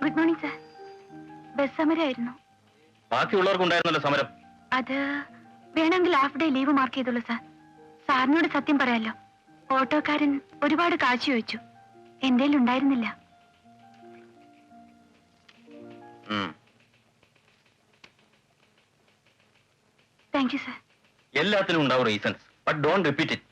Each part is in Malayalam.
Good morning sir. ബസ് സമരമായിരുന്നു. ബാക്കിയുള്ളവർക്കുണ്ടായിരുന്നല്ലോ സമരം. അത് വേണമെങ്കിൽ ഹാഫ് ഡേ ലീവ് മാർക്ക് ചെയ്തോളൂ സാർ. സാറിനോട് സത്യം പറയാലോ, ഓട്ടോക്കാരൻ ഒരുപാട് കാശ് ചോദിച്ചു. എന്റെ ഉണ്ടായിരുന്നില്ല. Thank you sir. എല്ലാത്തിനും ഉണ്ടാവും reasons, but don't repeat it.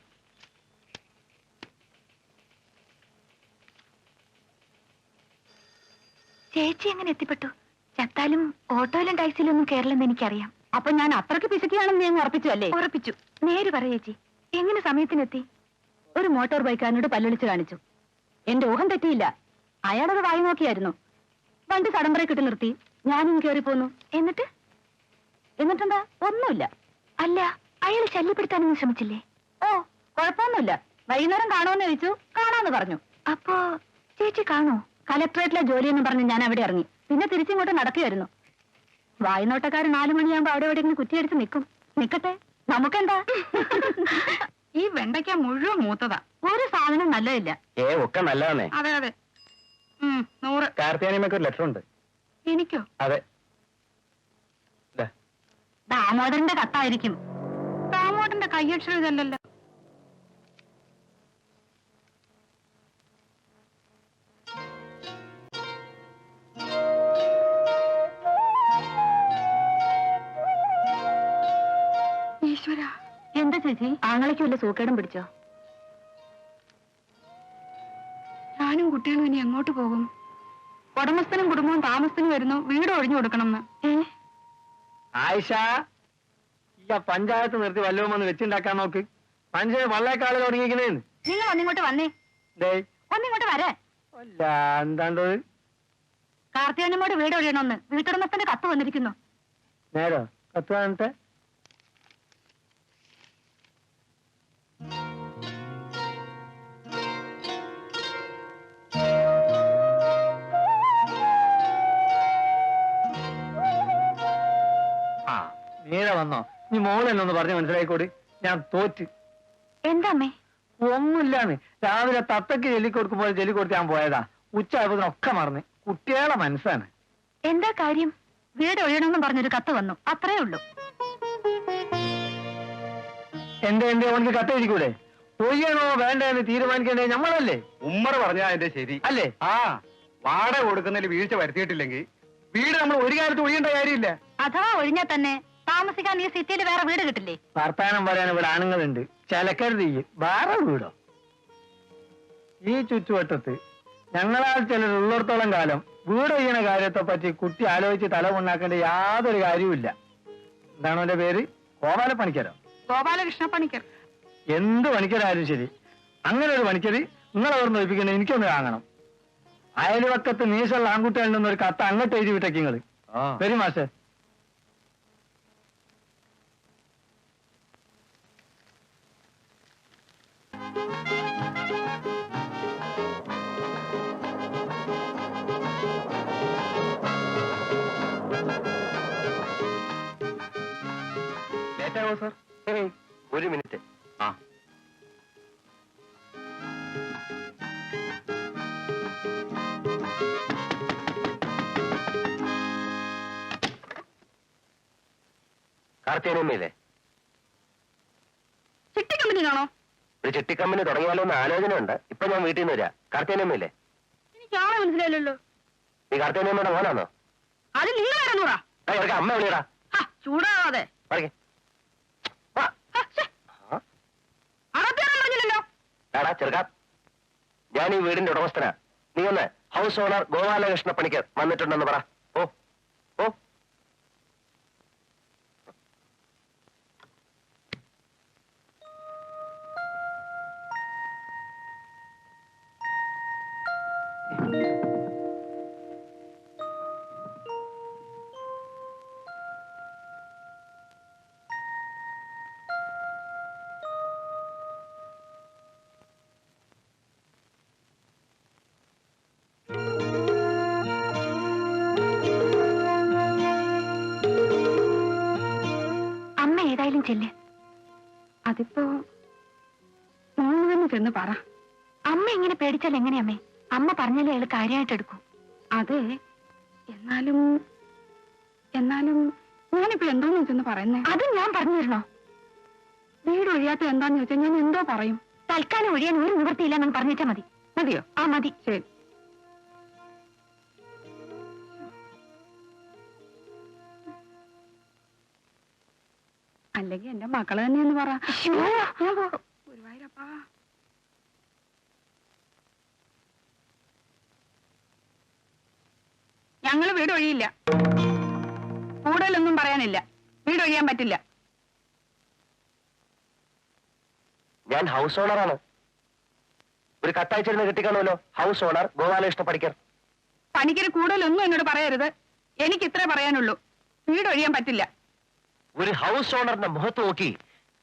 ചേച്ചി എങ്ങനെ എത്തിപ്പെട്ടു? ചത്താലും ഓട്ടോയിലും ടാക്സിയിലും ഒന്നും കേരളമെന്ന് എനിക്കറിയാം. അപ്പൊ ഞാൻ അത്രയ്ക്ക് പിശുക്കിയാണെന്ന് ഞാൻ ഉറപ്പിച്ചു അല്ലേ? ഉറപ്പിച്ചു. നേര് പറ ചേച്ചി, എങ്ങനെ സമയത്തിനെത്തി? ഒരു മോട്ടോർ ബൈക്കാരനോട് പല്ലൊളിച്ച് കാണിച്ചു. എന്റെ ഊഹം തെറ്റിയില്ല. അയാളത് വായി നോക്കിയായിരുന്നു. വണ്ടി സടംബറ കിട്ടി നിർത്തി. ഞാനും കയറി പോന്നു. എന്നിട്ടെന്താ? ഒന്നുമില്ല. അല്ല, അയാൾ ശല്യപ്പെടുത്താനൊന്നും ശ്രമിച്ചില്ലേ? ഓ, കുഴപ്പമൊന്നുമില്ല. വൈകുന്നേരം കാണുമെന്ന് ചോദിച്ചു. കാണാന്ന് പറഞ്ഞു. അപ്പോ ചേച്ചി കാണോ? കലക്ടറേറ്റിലെ ജോലിയെന്ന് പറഞ്ഞ് ഞാൻ അവിടെ ഇറങ്ങി. പിന്നെ തിരിച്ചിങ്ങോട്ട് നടക്കുകയായിരുന്നു. വായ്നോട്ടക്കാരൻ 4 മണിയാകുമ്പോ അവിടെ എവിടെയെങ്കിലും കുറ്റിയടിച്ച് നിൽക്കും. നിക്കട്ടെ, നമുക്കെന്താ? ഈ വെണ്ടയ്ക്ക മുഴുവൻ മൂത്തതാ. ഒരു സാധനം നല്ലതില്ല. ഒക്കെ നല്ലതാണേ. അതെ അതെ. 100. കാർത്തിയാനിയമ്മക്ക് ഒരു ലെറ്റർ ഉണ്ട്. എനിക്കോ? അതെ. ദാമോദരന്റെ കത്തായിരിക്കും. ദാമോദരന്റെ കയ്യക്ഷരം ഇതല്ലല്ലോ. ഈശ്വര, എന്താ ചേച്ചി? ആങ്ങളയ്ക്ക് വല്ല സൂക്കേടും പിടിച്ചോ? ഞാനും കുട്ടികളും ഇനി എങ്ങോട്ട് പോകും? ഉടമസ്ഥനും കുടുംബവും താമസത്തിന് വരുന്നു. വീട് ഒഴിഞ്ഞു കൊടുക്കണമെന്ന്. ആയിഷ, ഈ പഞ്ചായത്ത് നിർത്തി വല്ലതും വന്ന് വെച്ചുണ്ടാക്കാൻ നോക്ക്. പഞ്ചായത്ത് വള്ളേക്കാള് തുടങ്ങിയിരിക്കുന്നേന്ന്. നിങ്ങൾ ഒന്നിങ്ങോട്ട് വന്നേ. ഒന്നിങ്ങോട്ട് വരേ. അല്ല, എന്താണ്ടത്? കാർത്തിയാനിയമ്മോട് വീട് ഒഴിയണമെന്ന് വീട്ടുടമസ്ഥന്റെ കത്ത് വന്നിരിക്കുന്നു. നേരോ? കത്ത് കാണട്ടെ. നേരെ വന്നോ? നീ മോളെന്നൊന്ന് പറഞ്ഞ് മനസ്സിലായിക്കോടി. ഞാൻ തോറ്റ്. എന്താ അമ്മേ? ഒന്നുമില്ലാന്ന്. രാവിലെ തത്തക്ക് ജെല്ലി കൊടുക്കുമ്പോൾ ജെല്ലി കൊടുത്ത് ഞാൻ പോയതാ. ഉച്ചയായപ്പോഴൊക്കെ മറന്ന്. കുട്ടികളെ മനസ്സാണ്. എന്താ കാര്യം? വീട് ഒഴിയണമെന്ന് പറഞ്ഞൊരു കത്ത് വന്നു, അത്രേ ഉള്ളൂ. എന്റെ ഓനക്ക് കത്തെഴുതിക്കൂടെ? ഒഴിയണോ വേണ്ട എന്ന് തീരുമാനിക്കേണ്ടേ നമ്മളല്ലേ? ഉമ്മർ പറഞ്ഞാ അതിന്റെ ശരി അല്ലേ? വാടക കൊടുക്കുന്നതിൽ വീഴ്ച വരുത്തിയിട്ടില്ലെങ്കിൽ വീട് നമ്മൾ ഒരു കാലത്ത് ഒഴിയേണ്ട കാര്യമില്ല. അഥവാ ഒഴിഞ്ഞാൽ തന്നെ താമസിക്കാൻ ഈ സിറ്റിയിൽ വേറെ വീട് കിട്ടില്ലേ? വർത്താനം പറയാൻ ഇവിടെ ആണുങ്ങളുണ്ട്. ചിലക്കരുത് വേറെ വീടോ? ഈ ചുറ്റുവട്ടത്ത് ഞങ്ങളാൽ ചിലർ ഉള്ളിടത്തോളം കാലം വീട് ഒഴിയണ കാര്യത്തെ പറ്റി കുട്ടി ആലോചിച്ച് തല ഉണ്ടാക്കേണ്ട യാതൊരു കാര്യവുമില്ല. എന്താണോ എന്റെ പേര്? ഗോപാലപ്പണിക്കരോ? ഗോപാലകൃഷ്ണ പണിക്കർ. എന്ത് പണിക്കരായാലും ശരി, അങ്ങനെ ഒരു പണിക്കര് നിങ്ങളെ ഓർമ്മ ഒഴിപ്പിക്കണേ. എനിക്കൊന്ന് കാണണം. അയൽവക്കത്ത് നീശുള്ള ആൺകുട്ടികളിൽ നിന്നൊരു കത്ത് അങ്ങോട്ട് എഴുതി വിട്ടേക്ക് നിങ്ങള്. വരും മാഷേ. ലേറ്റാവോ സാർ? ഒരു മിനിറ്റ്. കാർത്തിയാനിയമ്മയില്ലേ? ചിട്ടി കമ്പനിയിലാണോ? ഒരു ചിട്ടി കമ്പനി തുടങ്ങിയാലോ എന്ന് ആലോചന ഉണ്ട്. ഇപ്പൊ ഞാൻ വീട്ടിൽ നിന്ന് വരാം. കാർത്തിയാനിയമ്മയില്ലേ? എനിക്ക് ആളെ മനസ്സിലായില്ലല്ലോ. നീ കാർത്തിയാനിയമ്മയുടെ മോനാണോ? അത് നിങ്ങളായിരുന്നൂടാ? അമ്മ വിളിയടാ. ചൂടാവാതെ. എടാ ചെറുക്കാ, ഞാൻ ഈ വീടിന്റെ ഉടമസ്ഥനാ. നീ ഒന്ന് ഹൗസ് ഓണർ ഗോപാലകൃഷ്ണ പണിക്കർ വന്നിട്ടുണ്ടെന്ന് പറ. ഓ ഓ ഏതായാലും ചെല്ല്. അതിപ്പോ മോള് തന്നെ ചെന്ന് പറ. അമ്മ ഇങ്ങനെ പേടിച്ചാൽ എങ്ങനെയമ്മേ? അമ്മ പറഞ്ഞാലേ അയാൾ കാര്യമായിട്ട് എടുക്കൂ. അതെ, എന്നാലും ഞാനിപ്പോ എന്തോന്ന് വെച്ചെന്ന് പറയുന്നേ? അത് ഞാൻ പറഞ്ഞു തരണോ? വീട് ഒഴിയാത്ത എന്താന്ന് ചോദിച്ചാൽ ഞാൻ എന്തോ പറയും? തൽക്കാലം ഒഴിയാൻ ഒരു നിവൃത്തിയില്ല എന്ന് പറഞ്ഞിട്ടാ മതി. മതിയോ? ആ മതി. ശരി. അല്ലെങ്കിൽ എന്റെ മക്കള് തന്നെയെന്ന് പറ. ഗുരുവായൂരപ്പാ. ഞങ്ങള് വീട് ഒഴിയില്ല. കൂടുതലൊന്നും പറയാനില്ല. വീട് ഒഴിയാൻ പറ്റില്ല. ഞാൻ ഹൗസ് ഓണറാണ്. ഒരു കത്തയച്ചിരുന്ന് കിട്ടിക്കാണുമല്ലോ. House owner Gopalakrishna Panicker. പണിക്കര് കൂടുതലൊന്നും എന്നോട് പറയരുത്. എനിക്ക് ഇത്രേ പറയാനുള്ളൂ. വീട് ഒഴിയാൻ പറ്റില്ല. ഒരു ഹൗസ് ഓണറിന്റെ മുഖത്ത് നോക്കി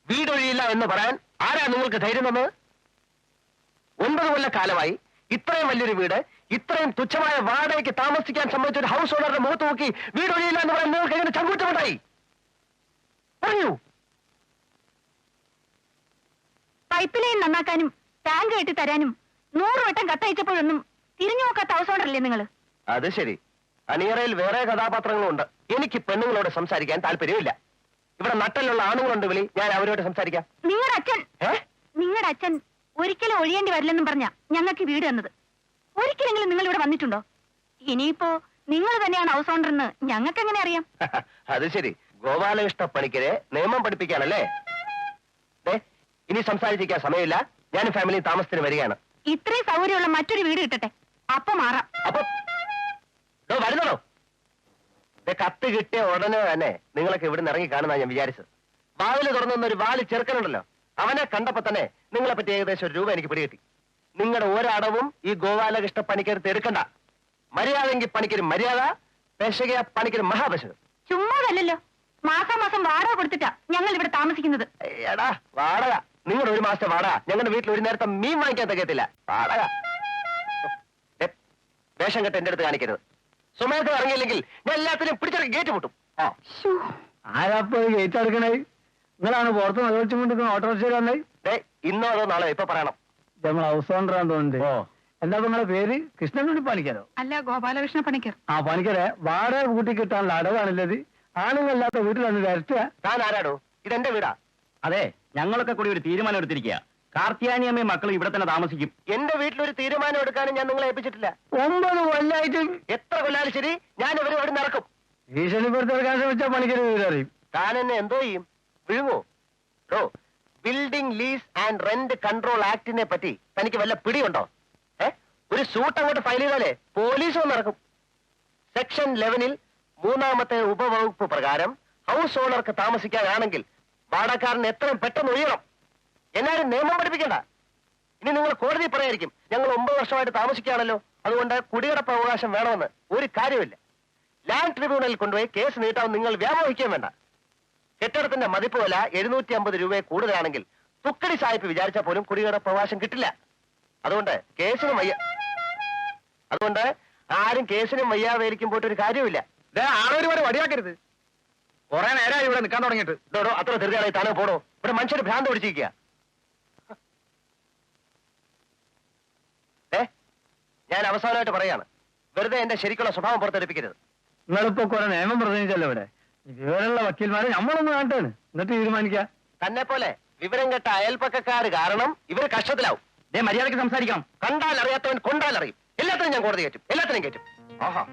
വീടൊഴിയില്ല എന്ന് പറയാൻ ആരാ നിങ്ങൾക്ക് ധൈര്യം തന്നത്? 9 കൊല്ലക്കാലമായി ഇത്രയും വലിയൊരു വീട് ഇത്രയും തുച്ഛമായ വാടകയ്ക്ക് താമസിക്കാൻ സംബന്ധിച്ച ഒരു ഹൗസ് ഓണറുടെ മുഖത്ത് നോക്കി വീടൊഴിയില്ല എന്ന് പറയാൻ നിങ്ങൾക്ക് എങ്ങനെ ചങ്കൂറ്റമുണ്ടായി? പറയൂ. പൈപ്പ് ലൈൻ നന്നാക്കാനും ടാങ്ക് കെട്ടി തരാനും 100 വട്ടം കത്തയച്ചപ്പോഴൊന്നും തിരിഞ്ഞു നോക്കാത്ത ഹൗസ് ഓണറല്ലേ നിങ്ങള്? അത് ശരി. അണിയറയിൽ വേറെ കഥാപാത്രങ്ങളുണ്ട്. എനിക്ക് പെണ്ണുങ്ങളോട് സംസാരിക്കാൻ താല്പര്യമില്ല. ഇവിടെ നട്ടലുള്ള ആണുങ്ങളുണ്ട് വിളി, ഞാൻ അവരോട് സംസാരിക്കാം. നിങ്ങളുടെ അച്ഛൻ ഒരിക്കലും ഒഴിയേണ്ടി വരില്ലെന്നും പറഞ്ഞ ഞങ്ങൾക്ക് വീട് തന്നത്. ഒരിക്കലെങ്കിലും നിങ്ങൾ ഇവിടെ വന്നിട്ടുണ്ടോ? ഇനിയിപ്പോ നിങ്ങൾ തന്നെയാണ് ഹൗസ് ഓണർ എന്ന് ഞങ്ങൾക്ക് എങ്ങനെ അറിയാം? അത് ശരി. ഗോപാലകൃഷ്ണ പണിക്കരെ നിയമം പഠിപ്പിക്കാനല്ലേ? ഇനി സംസാരിച്ചിരിക്കാൻ സമയമില്ല. ഞാൻ ഫാമിലി താമസത്തിന് വരികയാണ്. ഇത്രയും സൗകര്യമുള്ള മറ്റൊരു വീട് കിട്ടട്ടെ, അപ്പൊ മാറാം. അപ്പൊ വരുന്നോ? കത്ത് കിട്ടിയ ഉടനെ തന്നെ നിങ്ങളൊക്കെ ഇവിടെ നിന്ന് ഇറങ്ങി കാണുന്ന ഞാൻ വിചാരിച്ചത്. വാതില് തുറന്ന ഒരു വാല് ചെറുക്കനുണ്ടല്ലോ, അവനെ കണ്ടപ്പോ തന്നെ നിങ്ങളെ പറ്റി ഏകദേശം 1 രൂപ എനിക്ക് പിടികിട്ടി. നിങ്ങളുടെ ഒരടവും ഈ ഗോപാലകൃഷ്ണ പണിക്കരുത്ത് എടുക്കണ്ട. മര്യാദെങ്കിൽ പണിക്കൊരു മര്യാദ, പെശക പണിക്കൊരു മഹാപെശക. ചുമ്മാതല്ലല്ലോ, മാസം വാടക കൊടുത്തിട്ടാ ഞങ്ങൾ ഇവിടെ താമസിക്കുന്നത്. എടാ വാടക, നിങ്ങളുടെ 1 മാസത്തെ വാടക ഞങ്ങളുടെ വീട്ടിൽ ഒരു നേരത്തെ മീൻ വാങ്ങിക്കാൻ തികയത്തില്ല. വാടക വേഷം കെട്ട് എന്റെ അടുത്ത് കാണിക്കരുത്. സമയത്ത് ഇറങ്ങിയില്ലെങ്കിൽ ഞാൻ എല്ലാത്തിനും പിടിച്ചിറക്കി ഗേറ്റ് പൊട്ടും. ആരാപ്പോ ഗേറ്റ് എടുക്കണേ? നിങ്ങളാണ് പുറത്ത് നിർവഹിച്ചുകൊണ്ടിരിക്കുന്ന ഓട്ടോറിക്ഷയിൽ വന്നേ? ഇന്നോ അതോ നാളെ ഇപ്പൊ പറയണം. നമ്മൾ ഹൗസ് ഓണറാന്ന് തോന്നുന്നുണ്ട്. എന്താ നിങ്ങളെ പേര്? കൃഷ്ണൻ പണിക്കരോ? അല്ല, ഗോപാലകൃഷ്ണ പണിക്കർ. ആ പണിക്കരെ, വാടക കൂട്ടി കിട്ടാനുള്ള അടവാണല്ലത്. ആണുങ്ങളില്ലാത്ത വീട്ടിൽ വന്ന് വരട്ടുക. താൻ ആരാടോ? ഇതെന്റെ വീടാ. അതെ, ഞങ്ങളൊക്കെ കൂടി ഒരു തീരുമാനം എടുത്തിരിക്കുക. കാർത്തിയാനിയമ്മയും മക്കളും ഇവിടെ തന്നെ താമസിക്കും. എന്റെ വീട്ടിലൊരു തീരുമാനം എടുക്കാനും ഞാൻ നിങ്ങളെ ഏൽപ്പിച്ചിട്ടില്ല. 9 കൊല്ലായിട്ട് എത്ര കൊല്ലാലും ശരി, ഞാൻ ഇവരെ ഇവിടെ നടക്കും. ഭീഷണിപ്പെടുത്തിയെടുക്കാൻ ശ്രമിച്ചാൽ പണിക്കര് വീടറിയും. താൻ എന്നെ എന്തോ ചെയ്യും? വിഴുങ്ങോ? Building lease and rent control ആക്ടിനെ പറ്റി തനിക്ക് വല്ല പിടിയുണ്ടോ? ഒരു സൂട്ട് അങ്ങോട്ട് ഫയൽ ചെയ്താലേ പോലീസ് വന്ന് നടക്കും. സെക്ഷൻ 11-ൽ 3-ാമത്തെ ഉപവകുപ്പ് പ്രകാരം ഹൗസ് ഓണർക്ക് താമസിക്കാനാണെങ്കിൽ വാടകക്കാരൻ എത്രയും പെട്ടെന്ന് ഒഴിയണം. എന്നാലും നിയമം പഠിപ്പിക്കണ്ട. ഇനി നിങ്ങൾ കോടതി പറയായിരിക്കും ഞങ്ങൾ 9 വർഷമായിട്ട് താമസിക്കുകയാണല്ലോ, അതുകൊണ്ട് കുടികിടപ്പ് അവകാശം വേണമെന്ന്. ഒരു കാര്യമില്ല. ലാൻഡ് ട്രിബ്യൂണലിൽ കൊണ്ടുപോയി കേസ് നീട്ടാൻ നിങ്ങൾ വ്യാമോഹിക്കുകയും വേണ്ട. കെട്ടിടത്തിന്റെ മതിപ്പ് വില 750 രൂപയെ കൂടുതലാണെങ്കിൽ തുക്കടി സായിപ്പ് വിചാരിച്ചാൽ പോലും കുടികിടപ്പ് അവകാശം കിട്ടില്ല. അതുകൊണ്ട് ആരും കേസിനും വയ്യാതിരിക്കും പോയിട്ട് ഒരു കാര്യമില്ല. ആളൊരുപാട് വടിയാക്കരുത്. കുറെ നേരമായി ഇവിടെ നിൽക്കാൻ തുടങ്ങിയിട്ട്. ഇതോടോ അത്ര ധൃതിയായി താനോ പോടോ. ഇവിടെ മനുഷ്യര് ഭ്രാന്ത് പിടിച്ചിരിക്കുക. ഞാൻ അവസാനമായിട്ട് പറയാണ്, വെറുതെ എന്റെ ശരിക്കുള്ള സ്വഭാവം പുറത്തെടുപ്പിക്കരുത്. നിങ്ങളിപ്പോ കുറെ നിയമം പ്രസംഗിച്ചല്ലോ ഇവിടെ. വിവരമുള്ള വക്കീൽമാരെ നമ്മളൊന്ന് കാണട്ടാണ്, എന്നിട്ട് തീരുമാനിക്കാം. തന്നെ പോലെ വിവരം കെട്ട അയൽപ്പക്കക്കാര് കാരണം ഇവര് കഷ്ടത്തിലാവും. മര്യാദയ്ക്ക് സംസാരിക്കണം. കണ്ടാൽ അറിയാത്തവൻ കൊണ്ടാൽ അറിയും. എല്ലാത്തിനും ഞാൻ കോടതി കയറ്റും, എല്ലാത്തിനും കയറ്റും. ആഹാ.